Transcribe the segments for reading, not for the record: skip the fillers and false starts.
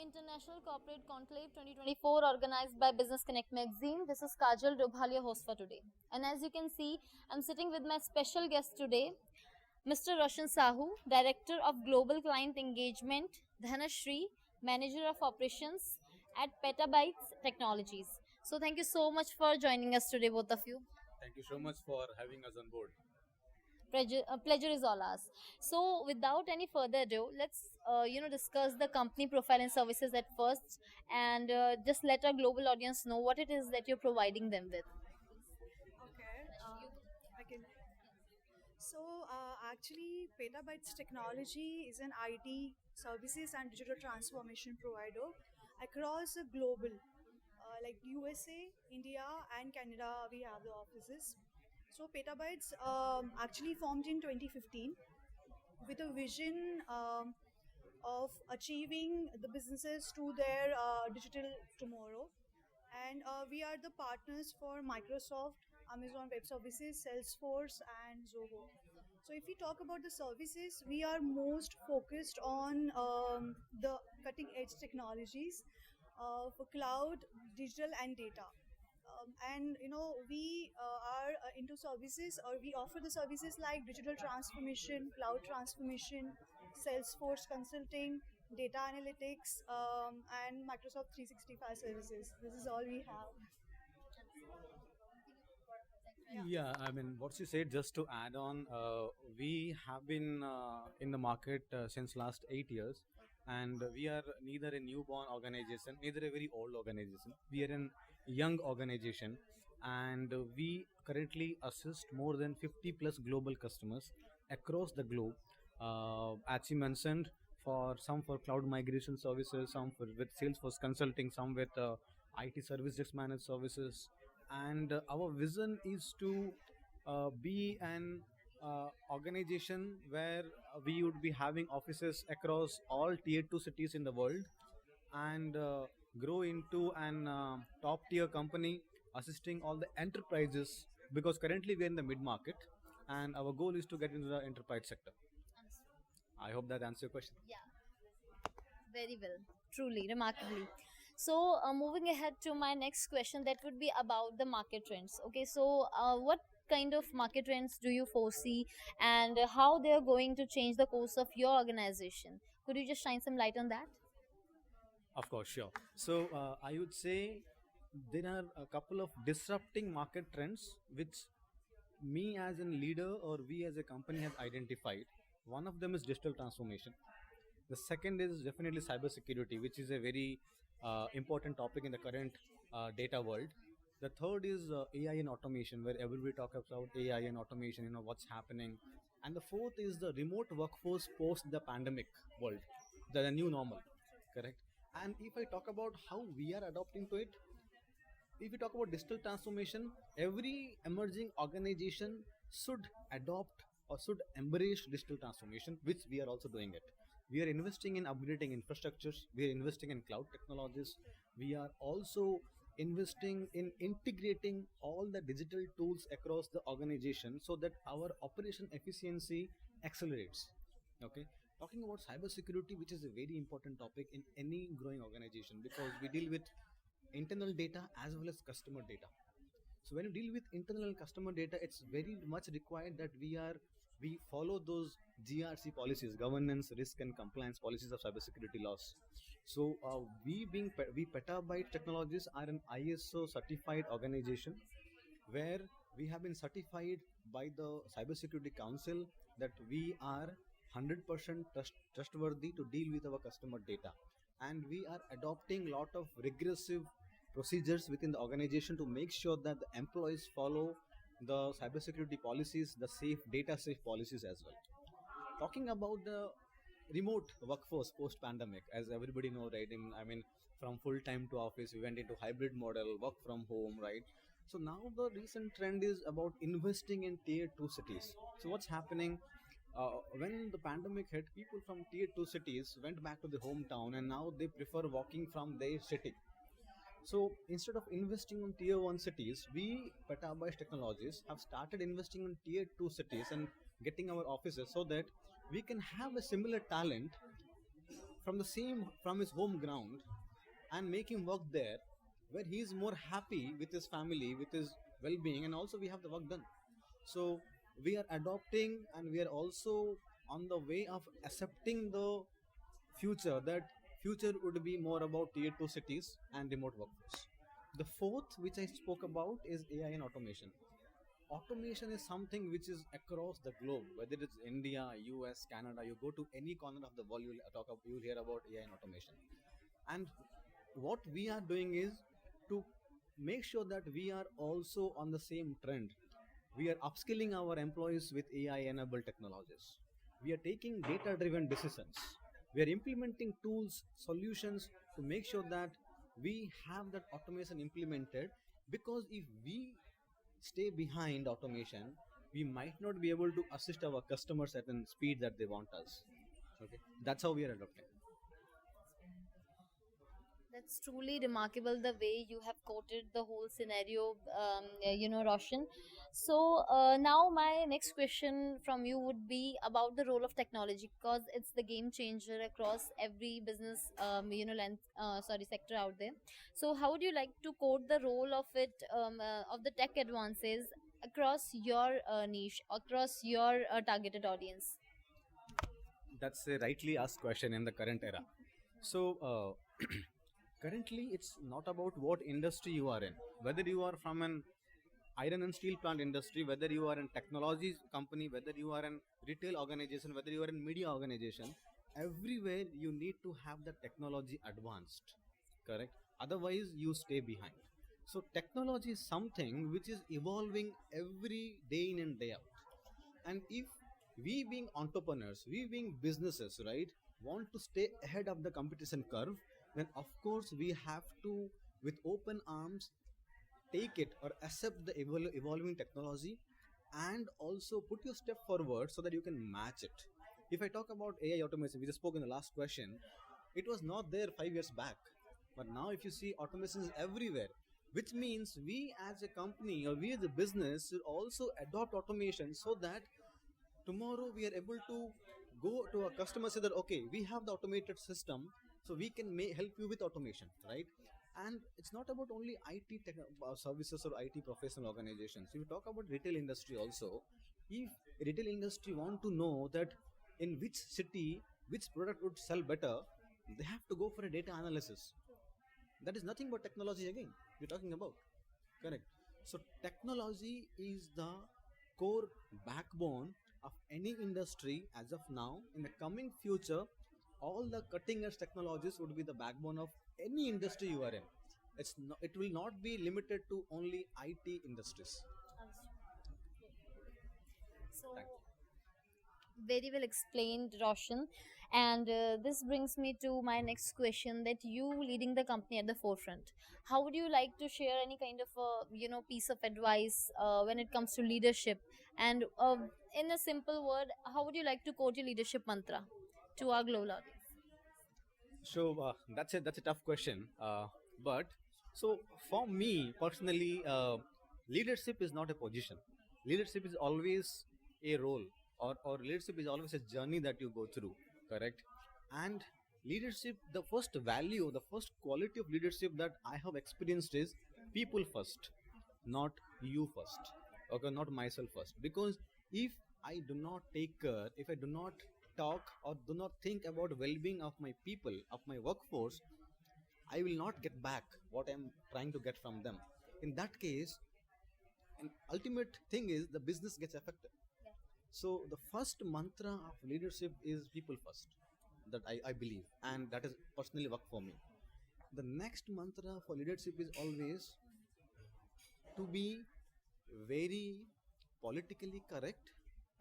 International Corporate Conclave 2024 organized by Business Connect magazine. This is Kajal Dobhalia, host for today. And as you can see, I'm sitting with my special guest today, Mr. Roshan Sahu, Director of Global Client Engagement, Dhanashri, Manager of Operations at Petabytz Technologies. So thank you so much for joining us today, both of you. Thank you so much for having us on board. Pleasure is all ours. So, without any further ado, let's discuss the company profile and services at first, and just let our global audience know what it is that you're providing them with. Okay, I can. Actually, Petabytes Technology is an IT services and digital transformation provider across the global, like USA, India, and Canada. We have the offices. So Petabytes actually formed in 2015 with a vision of achieving the businesses to their digital tomorrow. And we are the partners for Microsoft, Amazon Web Services, Salesforce, and Zoho. So, if we talk about the services, we are most focused on the cutting edge technologies for cloud, digital, and data. And we are into services, or we offer the services like digital transformation, cloud transformation, Salesforce consulting, data analytics, and Microsoft 365 services. This is all we have. Yeah. Yeah, I mean, what you said, just to add on, we have been in the market since last 8 years, and we are neither a newborn organization, neither a very old organization. We are an young organization, and we currently assist more than 50 plus global customers across the globe. As you mentioned, for some for cloud migration services, some for with Salesforce consulting, some with IT service desk managed services, and our vision is to be an organization where we would be having offices across all tier 2 cities in the world, and grow into an top tier company assisting all the enterprises, because currently we're in the mid market and our goal is to get into the enterprise sector. I hope that answers your question. Yeah, very well, truly, remarkably. So, moving ahead to my next question, that would be about the market trends. Okay, so what kind of market trends do you foresee, and how they are going to change the course of your organization? Could you just shine some light on that? Of course, sure. So I would say there are a couple of disrupting market trends which me as a leader or we as a company have identified. One of them is digital transformation. The second is definitely cybersecurity, which is a very important topic in the current data world. The third is AI and automation, where everybody talks about AI and automation, what's happening. And the fourth is the remote workforce post the pandemic world, the new normal, correct? And if I talk about how we are adopting to it, if we talk about digital transformation, every emerging organization should adopt or should embrace digital transformation, which we are also doing it. We are investing in upgrading infrastructures, we are investing in cloud technologies, we are also investing in integrating all the digital tools across the organization so that our operation efficiency accelerates. Okay. Talking about cybersecurity, which is a very important topic in any growing organization, because we deal with internal data as well as customer data. So when you deal with internal and customer data, it's very much required that we follow those GRC policies, governance, risk, and compliance policies of cybersecurity laws. So we Petabyte Technologies are an ISO certified organization where we have been certified by the Cybersecurity Council that we are 100% trustworthy to deal with our customer data, and we are adopting lot of regressive procedures within the organization to make sure that the employees follow the cybersecurity policies, the safe data safe policies as well. Talking about the remote workforce post pandemic, as everybody know, right? I mean, from full time to office, we went into hybrid model, work from home, right? So now the recent trend is about investing in tier 2 cities. So what's happening, when the pandemic hit, people from tier 2 cities went back to the hometown, and now they prefer walking from their city. So instead of investing in tier 1 cities, we, Petabyte Technologies, have started investing in tier 2 cities and getting our offices so that we can have a similar talent from his home ground and make him work there where he is more happy with his family, with his well-being, and also we have the work done. So we are adopting and we are also on the way of accepting the future, that future would be more about tier 2 cities and remote workforce. The fourth which I spoke about is AI and automation. Automation is something which is across the globe, whether it's India, US, Canada. You go to any corner of the world, you'll hear about AI and automation. And what we are doing is to make sure that we are also on the same trend. We are upskilling our employees with AI enabled technologies. We are taking data driven decisions. We are implementing tools, solutions to make sure that we have that automation implemented, because if we stay behind automation, we might not be able to assist our customers at a speed that they want us. Okay, that's how we are adopting. That's truly remarkable the way you have quoted the whole scenario, Roshan. So, now my next question from you would be about the role of technology, because it's the game changer across every business, sector out there. So, how would you like to quote the role of of the tech advances across your niche, across your targeted audience? That's a rightly asked question in the current era. So, currently, it's not about what industry you are in. Whether you are from an iron and steel plant industry, whether you are in technology company, whether you are in retail organization, whether you are in media organization, everywhere you need to have the technology advanced. Correct? Otherwise, you stay behind. So, technology is something which is evolving every day in and day out. And if we being entrepreneurs, we being businesses, right, want to stay ahead of the competition curve, then of course we have to, with open arms, take it or accept the evolving technology, and also put your step forward so that you can match it. If I talk about AI automation, we just spoke in the last question, it was not there 5 years back, but now if you see, automation is everywhere, which means we as a company or we as a business should also adopt automation, so that tomorrow we are able to go to our customer, say that okay, we have the automated system, so we can help you with automation, right? And it's not about only services or IT professional organizations. If you talk about retail industry also, if retail industry want to know that in which city which product would sell better, they have to go for a data analysis. That is nothing but technology again we're talking about. Correct. So technology is the core backbone of any industry as of now. In the coming future, all the cutting edge technologies would be the backbone of any industry you are in. It will not be limited to only IT industries. So, Thank you. very well explained, Roshan. And this brings me to my next question: that you leading the company at the forefront, how would you like to share any kind of piece of advice when it comes to leadership? And in a simple word, how would you like to quote your leadership mantra to our global audience? So that's a tough question. But so for me personally, leadership is not a position. Leadership is always a role, or leadership is always a journey that you go through. Correct. And leadership, the first value, the first quality of leadership that I have experienced is people first, not you first. Okay, not myself first. Because if I do not take care, if I do not talk or do not think about well-being of my people, of my workforce, I will not get back what I'm trying to get from them. In that case, an ultimate thing is the business gets affected. So the first mantra of leadership is people first, that I believe, and that is personally work for me. The next mantra for leadership is always to be very politically correct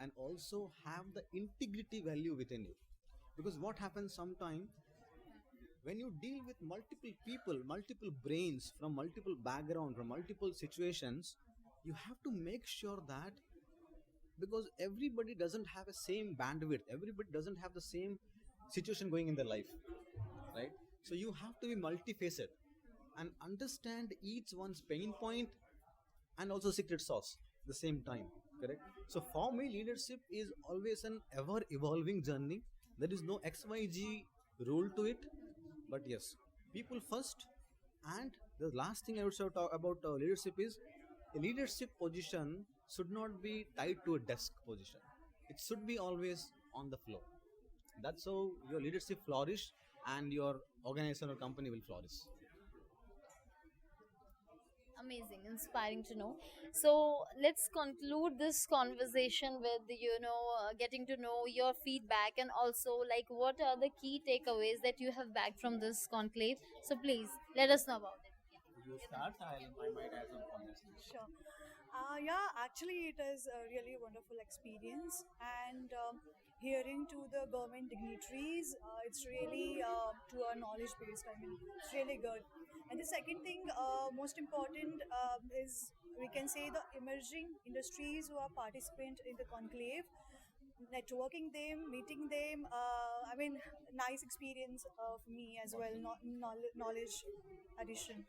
and also have the integrity value within you. Because what happens sometime, when you deal with multiple people, multiple brains from multiple background, from multiple situations, you have to make sure that, because everybody doesn't have a same bandwidth, everybody doesn't have the same situation going in their life, right? So you have to be multifaceted and understand each one's pain point and also secret sauce at the same time. Correct. So for me, leadership is always an ever evolving journey. There is no xyz rule to it. But yes, people first. And the last thing I would say talk about leadership is a leadership position should not be tied to a desk position. It should be always on the floor. That's how your leadership flourish and your organization or company will flourish. Amazing, inspiring to know. So let's conclude this conversation with getting to know your feedback, and also like what are the key takeaways that you have back from this conclave. So please let us know about it. You start, I might add some points. Sure. Yeah, actually, it is a really wonderful experience, and hearing to the government dignitaries, it's really to a knowledge based. I mean, it's really good. And the second thing, most important, is we can say the emerging industries who are participant in the conclave, networking them, meeting them. I mean, nice experience for me as well. Knowledge addition.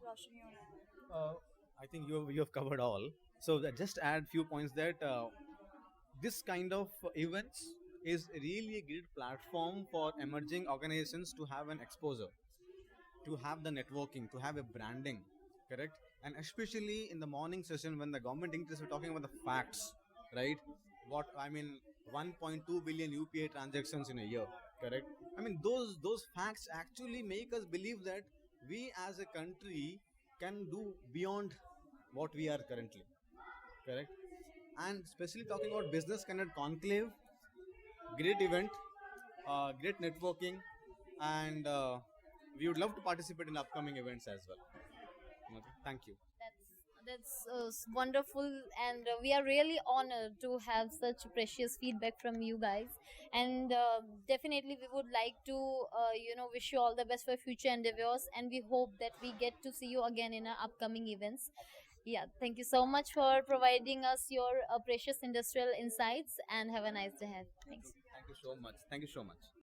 Roshan, you wanna- Uh, I think you have covered all. So just add few points that this kind of events is really a great platform for emerging organizations to have an exposure, to have the networking, to have a branding, correct? And especially in the morning session when the government interests, we're talking about the facts, right? What I mean, 1.2 billion UPI transactions in a year, correct? I mean, those facts actually make us believe that we as a country can do beyond what we are currently, correct? And especially talking about business connect conclave, great event, great networking, and we would love to participate in upcoming events as well. Okay, thank you. That's wonderful, and we are really honored to have such precious feedback from you guys. And definitely, we would like to wish you all the best for future endeavors, and we hope that we get to see you again in our upcoming events. Yeah, thank you so much for providing us your precious industrial insights, and have a nice day ahead. Thanks. Thank you so much. Thank you so much.